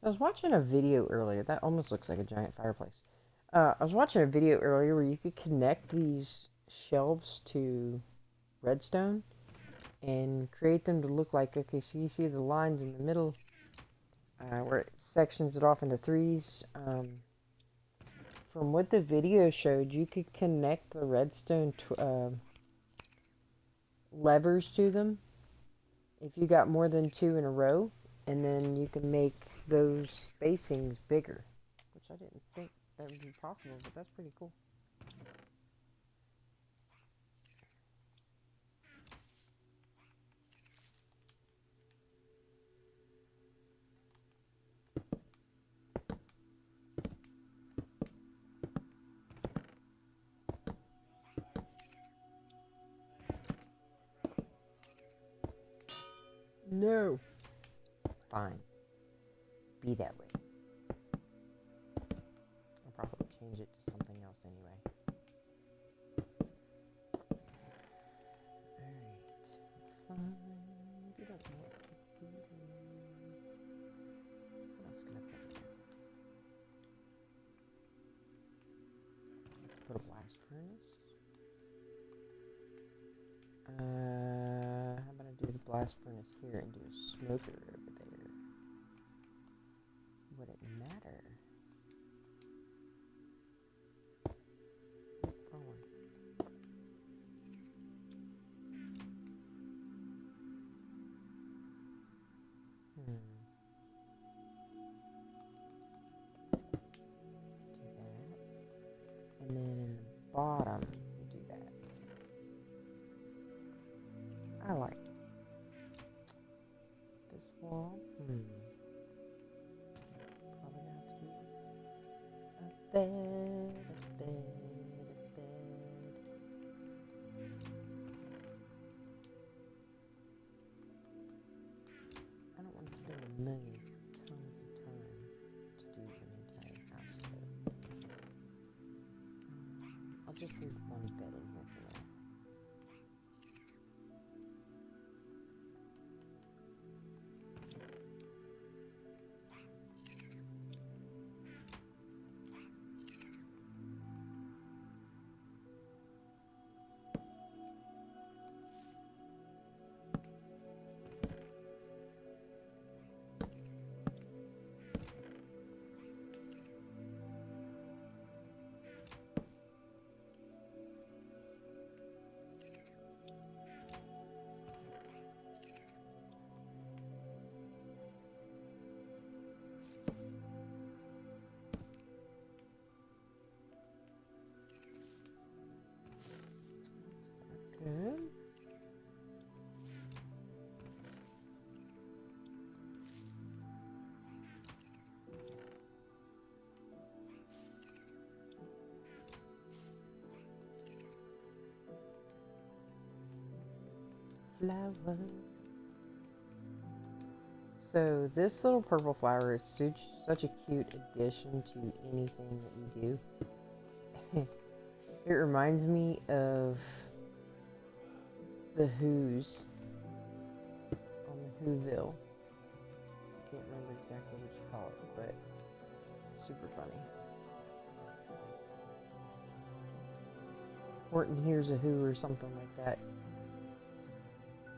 I was watching a video earlier. That almost looks like a giant fireplace. I was watching a video earlier where you could connect these shelves to redstone and create them to look like, okay, so you see the lines in the middle where it sections it off into threes. From what the video showed, you could connect the redstone levers to them if you got more than two in a row, and then you can make those spacings bigger, which I didn't think that would be possible, but that's pretty cool. No. Fine. Be that way. I'll probably change it to something else anyway. Alright. Fine. You don't want to do that. What else can I put a blast furnace? How about I do the blast furnace here and do a smoker over there? Would it matter? Wrong one. Do that. And then in the bottom, do that. I like this wall. Probably gonna have to do a bed, a bed, a bed. I don't want to spend a million tons of time to do an entire house, so I'll just leave one bed in here for now. Good. Flowers. So this little purple flower is such a cute addition to anything that you do. It reminds me of the Who's on the Whoville. I can't remember exactly what you call it, but it's super funny. Horton Hears a Who or something like that.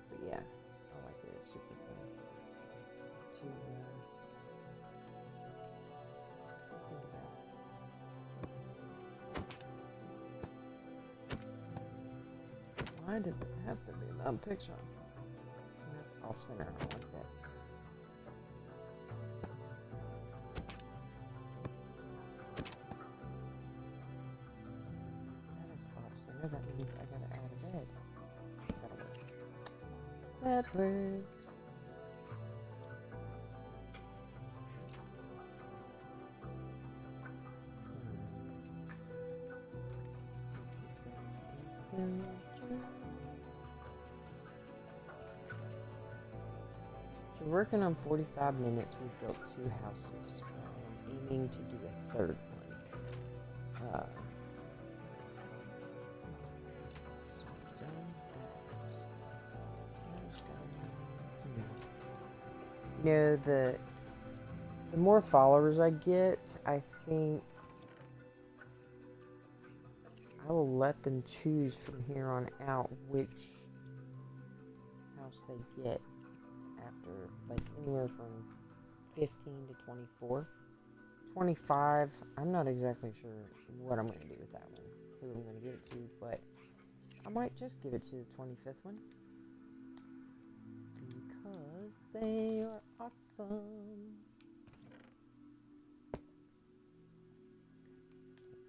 But yeah, I like it. It's super funny. To think about. Why does it have to be a picture? That's off center. I don't like that. That is off center. That means I gotta add a bed. That works. So working on 45 minutes, we've built 2 houses. I'm aiming to do a third one. You know, the more followers I get, I think I will let them choose from here on out which house they get after, like anywhere from 15 to 24. 25, I'm not exactly sure what I'm going to do with that one, who I'm going to give it to, but I might just give it to the 25th one because they are awesome.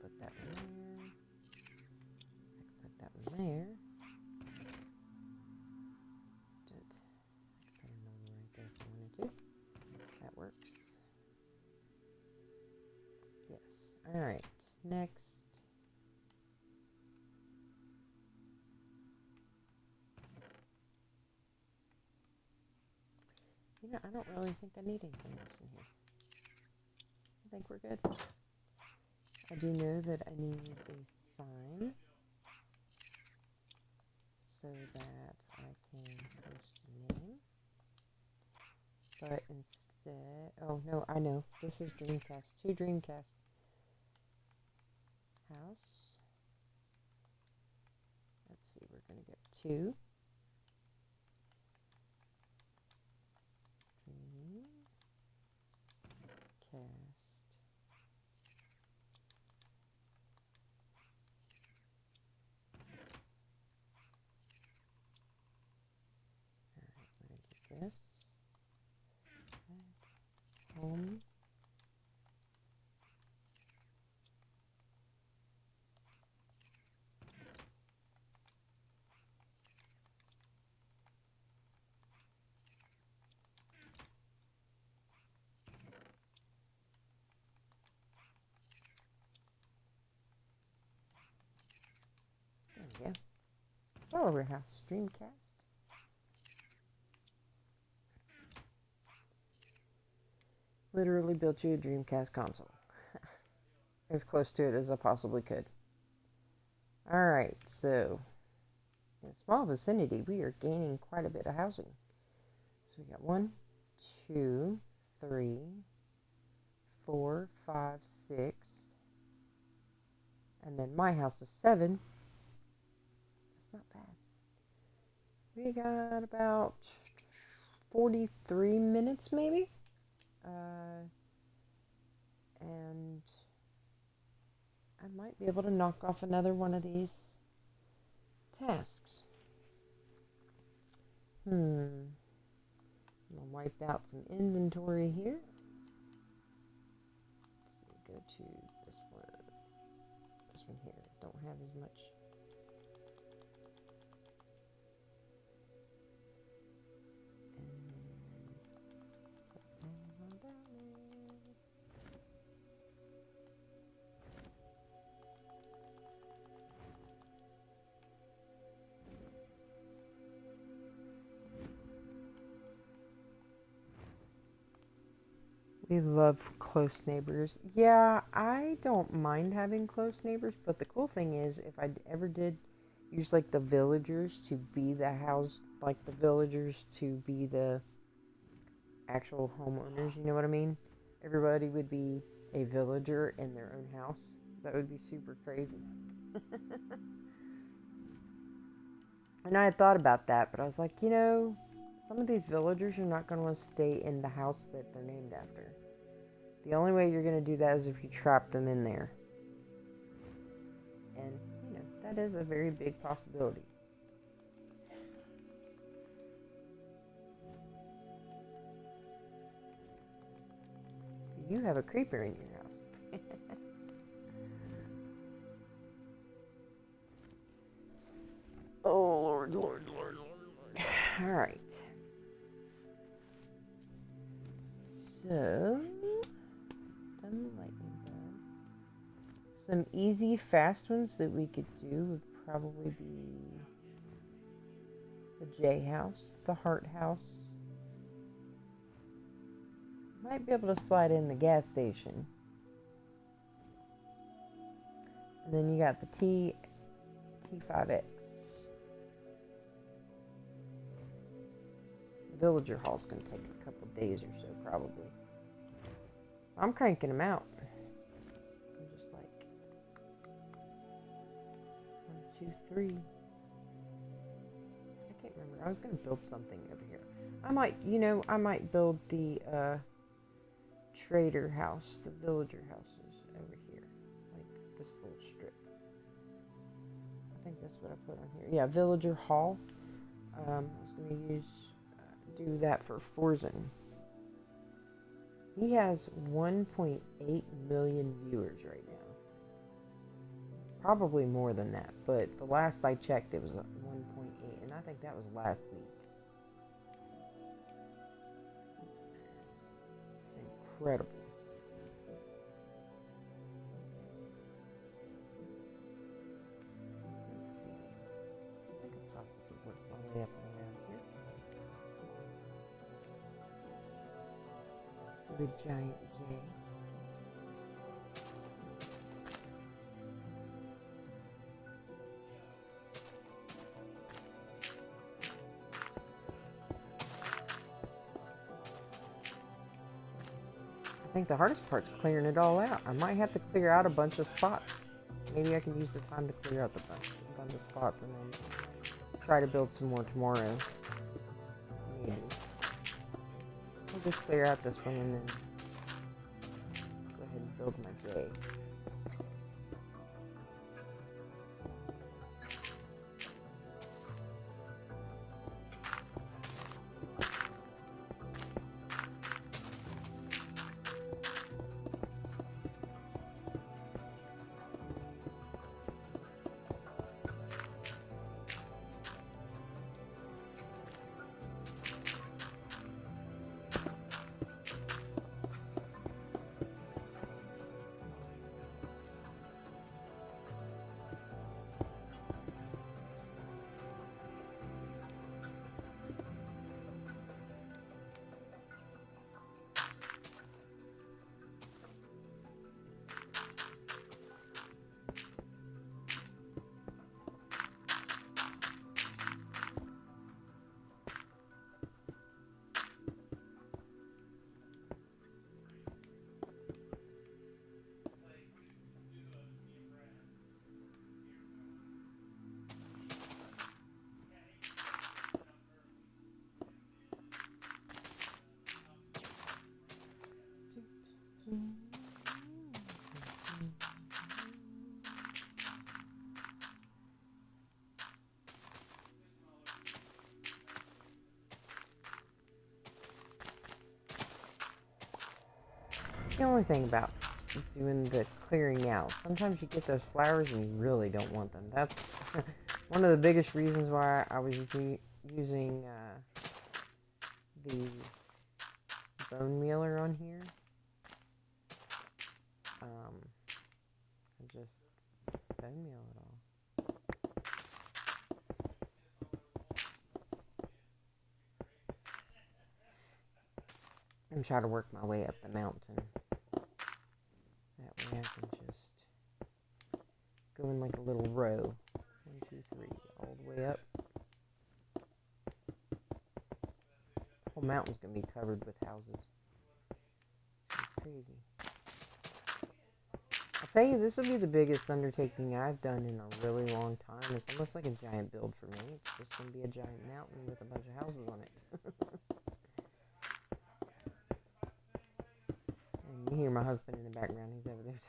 Put that one there. I can put that one there. Put another one right there if I wanted to. That works. Yes. Alright. Next. You know, I don't really think I need anything else in here. I think we're good. I do know that I need a sign so that I can post a name. But instead, oh no, I know. This is Dreamcast. 2 Dreamcast. House. Let's see, we're going to get 2. Dreamcast. Alright, we're going to get this. Home. There we go. Follower house, Dreamcast. Literally built you a Dreamcast console. As close to it as I possibly could. Alright, so in a small vicinity, we are gaining quite a bit of housing. So we got 1, 2, 3, 4, 5, 6. And then my house is 7. That's not bad. We got about 43 minutes maybe. And I might be able to knock off another one of these tasks. I'm gonna wipe out some inventory here. Let's see, go to this one. This one here. Don't have as much. We love close neighbors. Yeah, I don't mind having close neighbors, but the cool thing is if I ever did use like the villagers to be the house, like the villagers to be the actual homeowners, you know what I mean? Everybody would be a villager in their own house. That would be super crazy. And I had thought about that, but I was like, you know, some of these villagers are not going to want to stay in the house that they're named after. The only way you're going to do that is if you trap them in there. And, you know, that is a very big possibility. You have a creeper in your house. Oh, Lord, Lord, Lord, Lord. Alright. So, done lightning bug. Some easy, fast ones that we could do would probably be the J house, the Heart house. Might be able to slide in the gas station. And then you got the T5X. Villager Hall's going to take a couple days or so, probably. I'm cranking them out. I'm just like 1, 2, 3. I can't remember. I was gonna build something over here. I might build the trader house, the villager houses over here, like this little strip. I think that's what I put on here. Yeah, villager hall. I was gonna do that for Forzen. He has 1.8 million viewers right now. Probably more than that, but the last I checked, it was 1.8, and I think that was last week. It's incredible. Let's see. I could possibly work my way up and around here. The giant J. I think the hardest part's clearing it all out. I might have to clear out a bunch of spots. Maybe I can use the time to clear out a bunch of spots and then try to build some more tomorrow. Maybe. I'll just clear out this one and then go ahead and build my J. The only thing about doing the clearing out, sometimes you get those flowers and you really don't want them. That's one of the biggest reasons why I was using the bone mealer on here. I just bone meal it all. I'm trying to work my way up the mountain. That way I can just go in like a little row. 1, 2, 3, all the way up. The whole mountain's gonna be covered with houses. It's crazy. I'll tell you, this will be the biggest undertaking I've done in a really long time. It's almost like a giant build for me. It's just gonna be a giant mountain with a bunch of houses on it. And you hear my husband in the background. He's over there